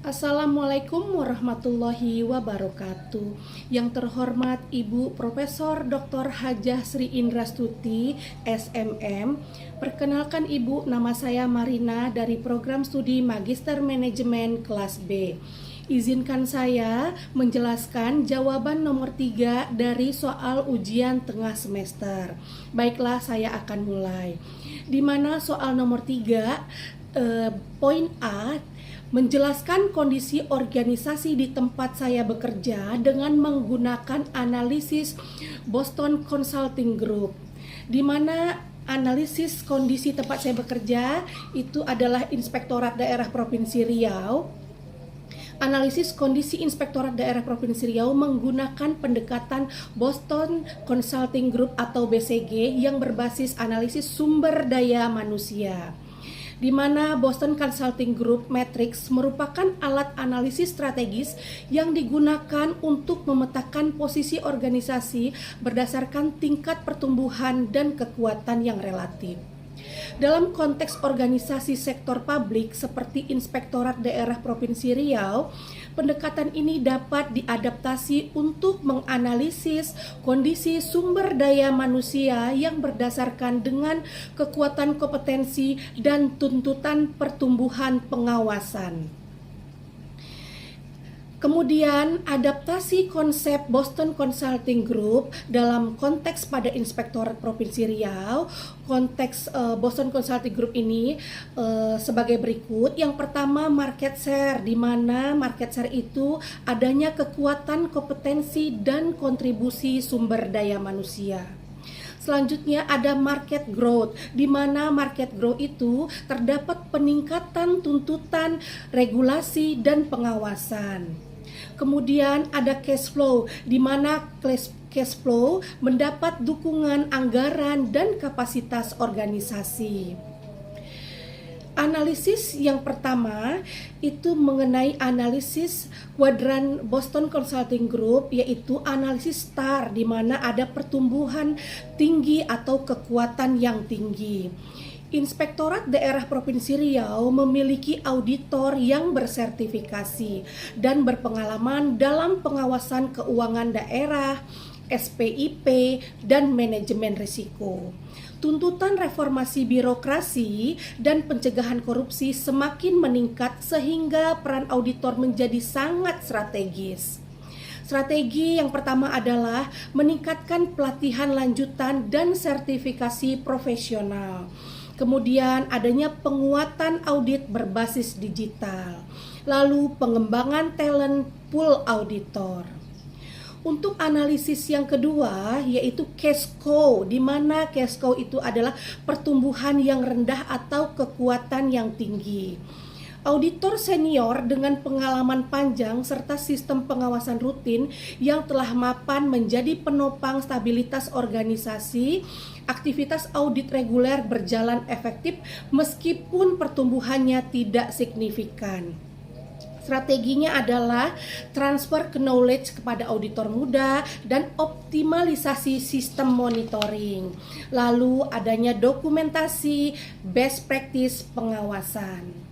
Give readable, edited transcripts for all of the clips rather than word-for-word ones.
Assalamualaikum warahmatullahi wabarakatuh. Yang terhormat Ibu Profesor Dr. Hajah Sri Indrastuti, SMM. Perkenalkan Ibu, nama saya Marina dari program studi Magister Manajemen kelas B. Izinkan saya menjelaskan jawaban nomor 3 dari soal ujian tengah semester. Baiklah, saya akan mulai. Di mana soal nomor 3, poin A, menjelaskan kondisi organisasi di tempat saya bekerja dengan menggunakan analisis Boston Consulting Group, di mana analisis kondisi tempat saya bekerja itu adalah Inspektorat Daerah Provinsi Riau. Analisis kondisi Inspektorat Daerah Provinsi Riau menggunakan pendekatan Boston Consulting Group atau BCG yang berbasis analisis sumber daya manusia, di mana Boston Consulting Group Matrix merupakan alat analisis strategis yang digunakan untuk memetakan posisi organisasi berdasarkan tingkat pertumbuhan dan kekuatan yang relatif. Dalam konteks organisasi sektor publik seperti Inspektorat Daerah Provinsi Riau, pendekatan ini dapat diadaptasi untuk menganalisis kondisi sumber daya manusia yang berdasarkan dengan kekuatan kompetensi dan tuntutan pertumbuhan pengawasan. Kemudian, adaptasi konsep Boston Consulting Group dalam konteks pada Inspektorat Provinsi Riau. Konteks Boston Consulting Group ini sebagai berikut. Yang pertama, market share, di mana market share itu adanya kekuatan kompetensi dan kontribusi sumber daya manusia. Selanjutnya ada market growth, di mana market growth itu terdapat peningkatan tuntutan, regulasi, dan pengawasan. Kemudian ada cash flow, di mana cash flow mendapat dukungan anggaran dan kapasitas organisasi. Analisis yang pertama itu mengenai analisis kuadran Boston Consulting Group, yaitu analisis STAR, di mana ada pertumbuhan tinggi atau kekuatan yang tinggi. Inspektorat Daerah Provinsi Riau memiliki auditor yang bersertifikasi dan berpengalaman dalam pengawasan keuangan daerah, SPIP, dan manajemen risiko. Tuntutan reformasi birokrasi dan pencegahan korupsi semakin meningkat sehingga peran auditor menjadi sangat strategis. Strategi yang pertama adalah meningkatkan pelatihan lanjutan dan sertifikasi profesional. Kemudian adanya penguatan audit berbasis digital. Lalu pengembangan talent pool auditor. Untuk analisis yang kedua yaitu cash cow, di mana cash cow itu adalah pertumbuhan yang rendah atau kekuatan yang tinggi. Auditor senior dengan pengalaman panjang serta sistem pengawasan rutin yang telah mapan menjadi penopang stabilitas organisasi. Aktivitas audit reguler berjalan efektif meskipun pertumbuhannya tidak signifikan. Strateginya adalah transfer knowledge kepada auditor muda dan optimalisasi sistem monitoring. Lalu adanya dokumentasi best practice pengawasan.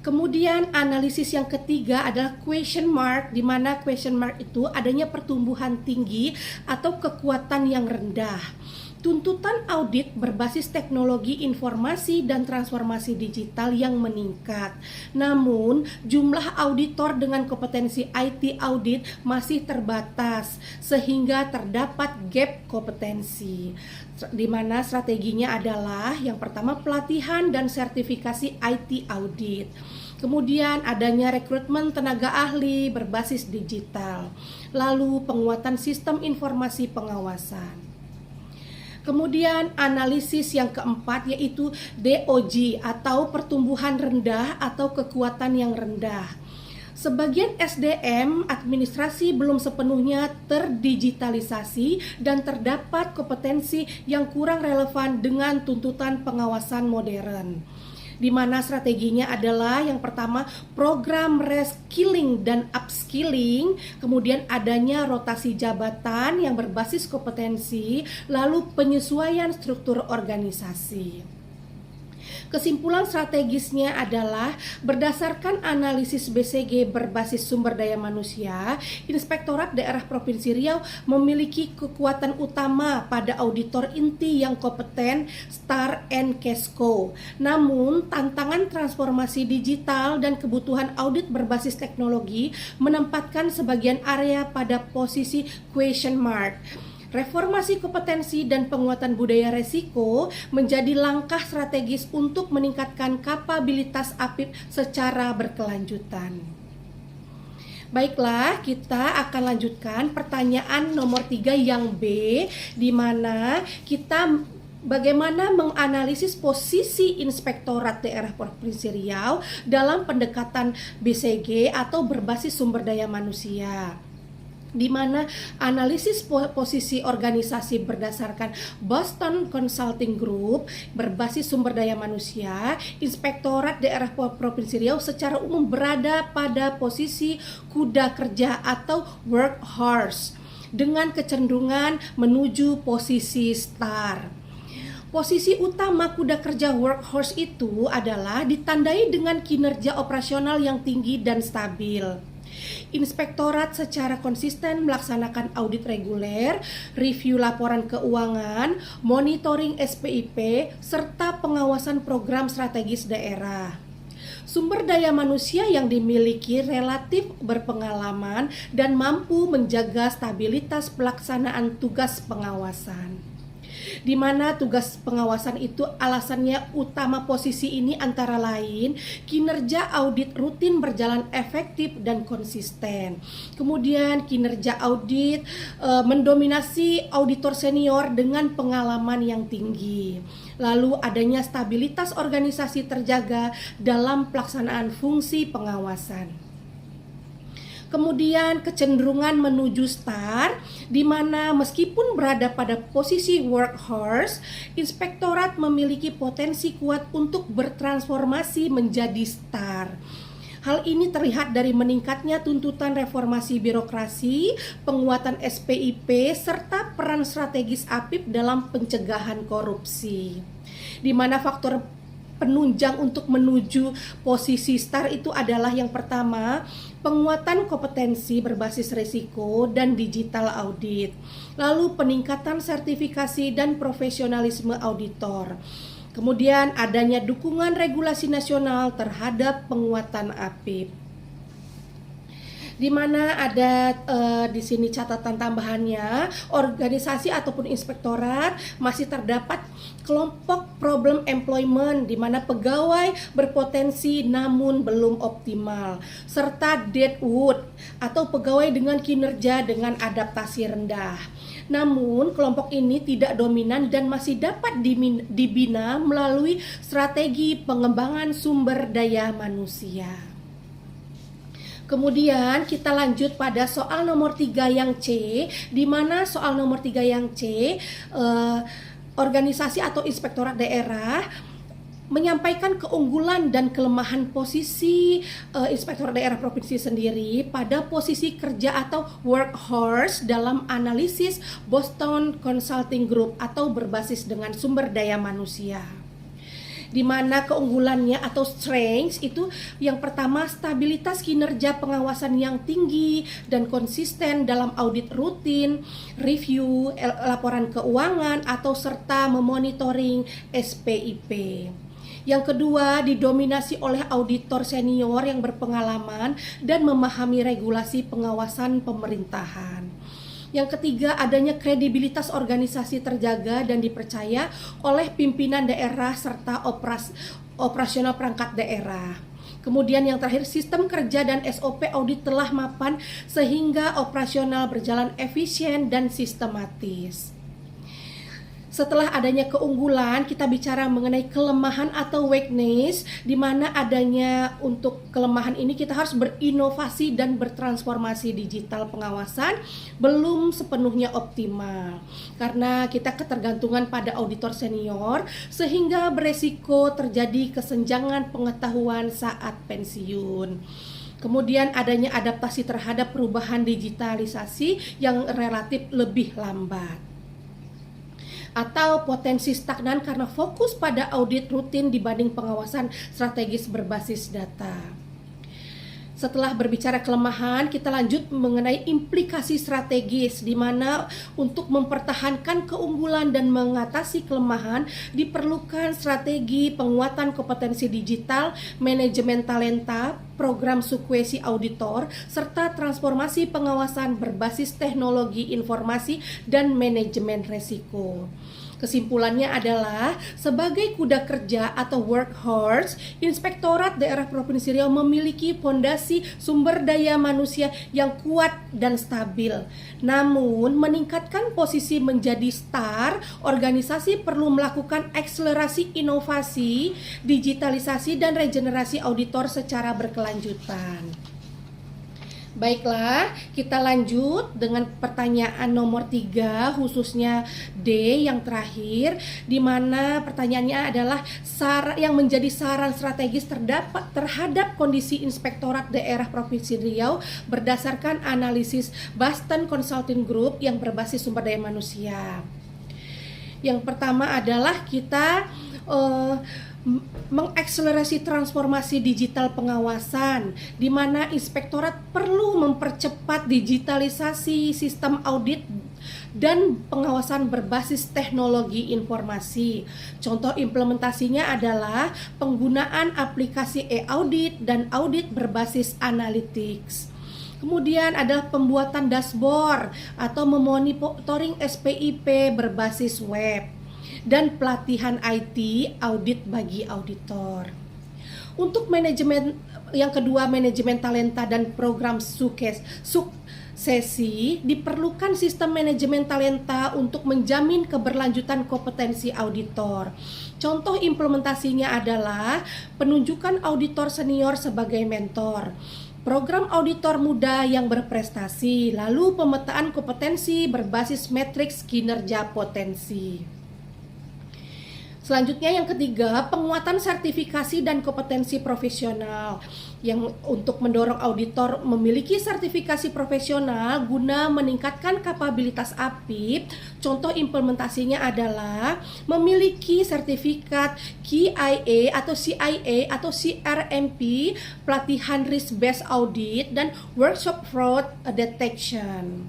Kemudian analisis yang ketiga adalah question mark, di mana question mark itu adanya pertumbuhan tinggi atau kekuatan yang rendah. Tuntutan audit berbasis teknologi informasi dan transformasi digital yang meningkat. Namun, jumlah auditor dengan kompetensi IT audit masih terbatas sehingga terdapat gap kompetensi. Di mana strateginya adalah yang pertama pelatihan dan sertifikasi IT audit. Kemudian adanya rekrutmen tenaga ahli berbasis digital. Lalu penguatan sistem informasi pengawasan. Kemudian analisis yang keempat yaitu DOG atau pertumbuhan rendah atau kekuatan yang rendah. Sebagian SDM administrasi belum sepenuhnya terdigitalisasi dan terdapat kompetensi yang kurang relevan dengan tuntutan pengawasan modern. Di mana strateginya adalah yang pertama program reskilling dan upskilling, kemudian adanya rotasi jabatan yang berbasis kompetensi, lalu penyesuaian struktur organisasi. Kesimpulan strategisnya adalah berdasarkan analisis BCG berbasis sumber daya manusia, Inspektorat Daerah Provinsi Riau memiliki kekuatan utama pada auditor inti yang kompeten, STAR, and KESCO. Namun, tantangan transformasi digital dan kebutuhan audit berbasis teknologi menempatkan sebagian area pada posisi question mark. Reformasi kompetensi dan penguatan budaya resiko menjadi langkah strategis untuk meningkatkan kapabilitas APIP secara berkelanjutan. Baiklah, kita akan lanjutkan pertanyaan nomor 3 yang B, di mana kita bagaimana menganalisis posisi Inspektorat Daerah Provinsi Riau dalam pendekatan BCG atau berbasis sumber daya manusia, di mana analisis posisi organisasi berdasarkan Boston Consulting Group berbasis sumber daya manusia, Inspektorat Daerah Provinsi Riau secara umum berada pada posisi kuda kerja atau workhorse dengan kecenderungan menuju posisi STAR. Posisi utama kuda kerja workhorse itu adalah ditandai dengan kinerja operasional yang tinggi dan stabil. Inspektorat secara konsisten melaksanakan audit reguler, review laporan keuangan, monitoring SPIP, serta pengawasan program strategis daerah. Sumber daya manusia yang dimiliki relatif berpengalaman dan mampu menjaga stabilitas pelaksanaan tugas pengawasan, di mana tugas pengawasan itu alasannya utama posisi ini antara lain kinerja audit rutin berjalan efektif dan konsisten. Kemudian kinerja audit mendominasi auditor senior dengan pengalaman yang tinggi. Lalu adanya stabilitas organisasi terjaga dalam pelaksanaan fungsi pengawasan. Kemudian kecenderungan menuju STAR, di mana meskipun berada pada posisi workhorse, Inspektorat memiliki potensi kuat untuk bertransformasi menjadi STAR. Hal ini terlihat dari meningkatnya tuntutan reformasi birokrasi, penguatan SPIP, serta peran strategis APIP dalam pencegahan korupsi. Di mana faktor penunjang untuk menuju posisi STAR itu adalah yang pertama, penguatan kompetensi berbasis risiko dan digital audit. Lalu peningkatan sertifikasi dan profesionalisme auditor. Kemudian adanya dukungan regulasi nasional terhadap penguatan APIP. Di mana ada di sini catatan tambahannya, organisasi ataupun inspektorat masih terdapat kelompok problem employment di mana pegawai berpotensi namun belum optimal, serta deadwood atau pegawai dengan kinerja dengan adaptasi rendah. Namun kelompok ini tidak dominan dan masih dapat dibina melalui strategi pengembangan sumber daya manusia. Kemudian kita lanjut pada soal nomor 3 yang C, di mana soal nomor 3 yang C, organisasi atau inspektorat daerah menyampaikan keunggulan dan kelemahan posisi Inspektorat Daerah Provinsi sendiri pada posisi kerja atau workhorse dalam analisis Boston Consulting Group atau berbasis dengan sumber daya manusia. Di mana keunggulannya atau strengths itu yang pertama, stabilitas kinerja pengawasan yang tinggi dan konsisten dalam audit rutin, review laporan keuangan atau serta memonitoring SPIP. Yang kedua, didominasi oleh auditor senior yang berpengalaman dan memahami regulasi pengawasan pemerintahan. Yang ketiga, adanya kredibilitas organisasi terjaga dan dipercaya oleh pimpinan daerah serta operasional perangkat daerah. Kemudian yang terakhir, sistem kerja dan SOP audit telah mapan sehingga operasional berjalan efisien dan sistematis. Setelah adanya keunggulan, kita bicara mengenai kelemahan atau weakness, di mana adanya untuk kelemahan ini kita harus berinovasi dan bertransformasi digital pengawasan belum sepenuhnya optimal. Karena kita ketergantungan pada auditor senior sehingga beresiko terjadi kesenjangan pengetahuan saat pensiun. Kemudian adanya adaptasi terhadap perubahan digitalisasi yang relatif lebih lambat. atau potensi stagnan karena fokus pada audit rutin dibanding pengawasan strategis berbasis data. Setelah berbicara kelemahan, kita lanjut mengenai implikasi strategis, di mana untuk mempertahankan keunggulan dan mengatasi kelemahan diperlukan strategi penguatan kompetensi digital, manajemen talenta, program suksesi auditor, serta transformasi pengawasan berbasis teknologi informasi dan manajemen resiko. Kesimpulannya adalah, sebagai kuda kerja atau workhorse, Inspektorat Daerah Provinsi Riau memiliki fondasi sumber daya manusia yang kuat dan stabil. Namun, meningkatkan posisi menjadi star, organisasi perlu melakukan akselerasi inovasi, digitalisasi, dan regenerasi auditor secara berkelanjutan. Baiklah, kita lanjut dengan pertanyaan nomor 3, khususnya D yang terakhir, di mana pertanyaannya adalah yang menjadi saran strategis terhadap kondisi Inspektorat Daerah Provinsi Riau berdasarkan analisis Boston Consulting Group yang berbasis sumber daya manusia. Yang pertama adalah kita mengakselerasi transformasi digital pengawasan, di mana inspektorat perlu mempercepat digitalisasi sistem audit dan pengawasan berbasis teknologi informasi. Contoh implementasinya adalah penggunaan aplikasi e-audit dan audit berbasis analytics. Kemudian adalah pembuatan dashboard atau memonitoring SPIP berbasis web, dan pelatihan IT audit bagi auditor. Untuk manajemen yang kedua, manajemen talenta dan program suksesi, diperlukan sistem manajemen talenta untuk menjamin keberlanjutan kompetensi auditor. Contoh implementasinya adalah penunjukan auditor senior sebagai mentor, program auditor muda yang berprestasi, lalu pemetaan kompetensi berbasis matriks kinerja potensi. Selanjutnya yang ketiga, penguatan sertifikasi dan kompetensi profesional yang untuk mendorong auditor memiliki sertifikasi profesional guna meningkatkan kapabilitas APIP. Contoh implementasinya adalah memiliki sertifikat KIA atau CIA atau CRMP, pelatihan risk based audit, dan workshop fraud detection.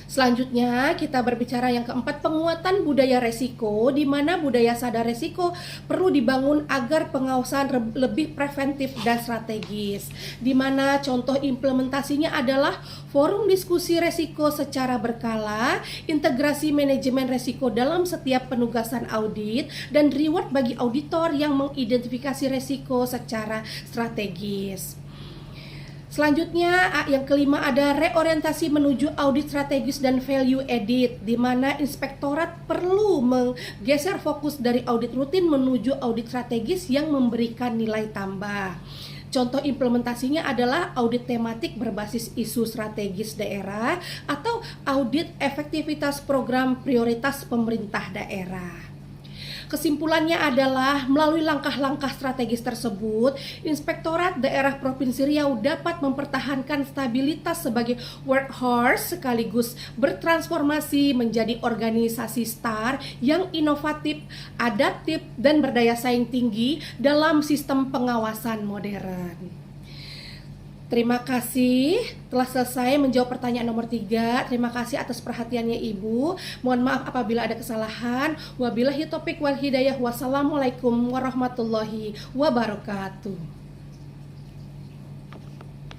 Selanjutnya kita berbicara yang keempat, penguatan budaya resiko, di mana budaya sadar resiko perlu dibangun agar pengawasan lebih preventif dan strategis. Di mana contoh implementasinya adalah forum diskusi resiko secara berkala, integrasi manajemen resiko dalam setiap penugasan audit, dan reward bagi auditor yang mengidentifikasi resiko secara strategis. Selanjutnya yang kelima ada reorientasi menuju audit strategis dan value added, di mana inspektorat perlu menggeser fokus dari audit rutin menuju audit strategis yang memberikan nilai tambah. Contoh implementasinya adalah audit tematik berbasis isu strategis daerah atau audit efektivitas program prioritas pemerintah daerah. Kesimpulannya adalah melalui langkah-langkah strategis tersebut, Inspektorat Daerah Provinsi Riau dapat mempertahankan stabilitas sebagai workhorse sekaligus bertransformasi menjadi organisasi STAR yang inovatif, adaptif, dan berdaya saing tinggi dalam sistem pengawasan modern. Terima kasih telah selesai menjawab pertanyaan nomor 3. Terima kasih atas perhatiannya Ibu. Mohon maaf apabila ada kesalahan. Wabillahi taufiq wal hidayah. Wassalamualaikum warahmatullahi wabarakatuh.